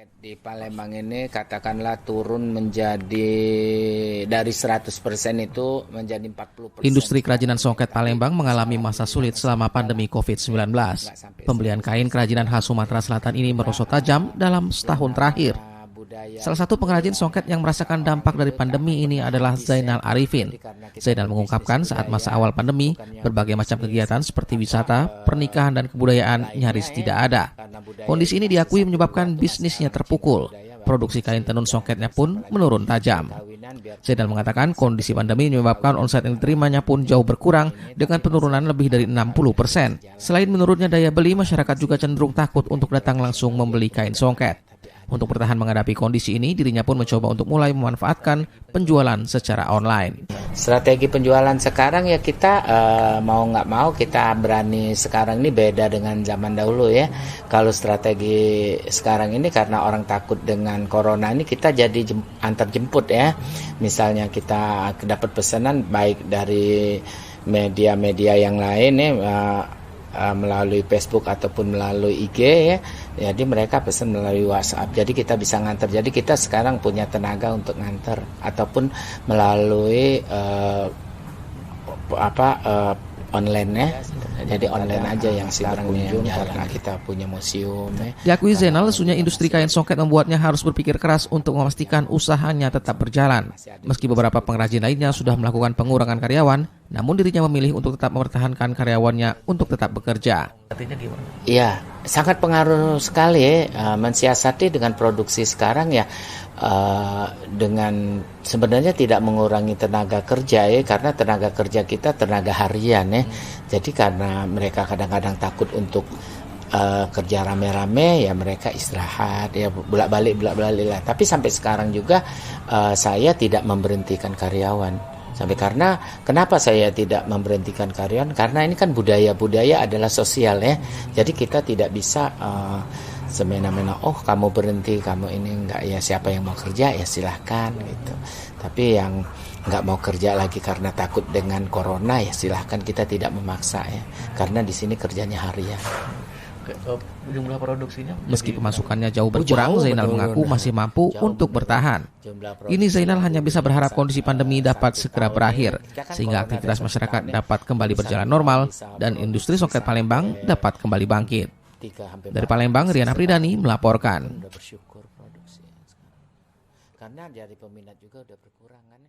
Di Palembang ini katakanlah turun menjadi dari 100% itu menjadi 40%. Industri kerajinan songket Palembang mengalami masa sulit selama pandemi COVID-19. Pembelian kain kerajinan khas Sumatera Selatan ini merosot tajam dalam setahun terakhir. Salah satu pengrajin songket yang merasakan dampak dari pandemi ini adalah Zainal Arifin. Zainal mengungkapkan saat masa awal pandemi, berbagai macam kegiatan seperti wisata, pernikahan, dan kebudayaan nyaris tidak ada. Kondisi ini diakui menyebabkan bisnisnya terpukul. Produksi kain tenun songketnya pun menurun tajam. Zainal mengatakan kondisi pandemi menyebabkan omset yang diterimanya pun jauh berkurang dengan penurunan lebih dari 60%. Selain menurunnya daya beli, masyarakat juga cenderung takut untuk datang langsung membeli kain songket. Untuk bertahan menghadapi kondisi ini, dirinya pun mencoba untuk mulai memanfaatkan penjualan secara online. Strategi penjualan sekarang ya kita mau nggak mau kita berani sekarang ini beda dengan zaman dahulu ya. Kalau strategi sekarang ini karena orang takut dengan corona ini kita jadi antar jemput ya. Misalnya kita dapat pesanan baik dari media-media yang lain ya. Melalui Facebook ataupun melalui IG ya, jadi mereka pesan melalui WhatsApp, jadi kita bisa nganter. Jadi kita sekarang punya tenaga untuk nganter ataupun melalui online ya. Jadi online aja yang sekarang karena kita punya museum ya. Diakui Zainal, lesunya industri kain songket membuatnya harus berpikir keras untuk memastikan usahanya tetap berjalan. Meski beberapa pengrajin lainnya sudah melakukan pengurangan karyawan, namun dirinya memilih untuk tetap mempertahankan karyawannya untuk tetap bekerja. Artinya gimana? Iya, sangat pengaruh sekali mensiasati dengan produksi sekarang ya. Dengan sebenarnya tidak mengurangi tenaga kerja ya, karena tenaga kerja kita tenaga harian ya. Jadi karena mereka kadang-kadang takut untuk kerja rame-rame ya mereka istirahat ya bolak-balik lah. Tapi sampai sekarang juga saya tidak memberhentikan karyawan. Sampai karena kenapa saya tidak memberhentikan karyawan? Karena ini kan budaya adalah sosial ya. Jadi kita tidak bisa semena-mena kamu berhenti, kamu ini enggak ya, siapa yang mau kerja ya silahkan gitu. Tapi yang enggak mau kerja lagi karena takut dengan corona ya silahkan, kita tidak memaksa ya. Karena di sini kerjanya harian. Jumlah produksinya meski pemasukannya jauh berkurang, Zainal mengaku masih mampu untuk bertahan. Kini Zainal hanya bisa berharap kondisi pandemi dapat segera berakhir sehingga aktivitas masyarakat dapat kembali berjalan normal dan industri songket Palembang dapat kembali bangkit. Dari Palembang, Rian Apridani melaporkan. Karena dari peminat juga udah berkurang kan.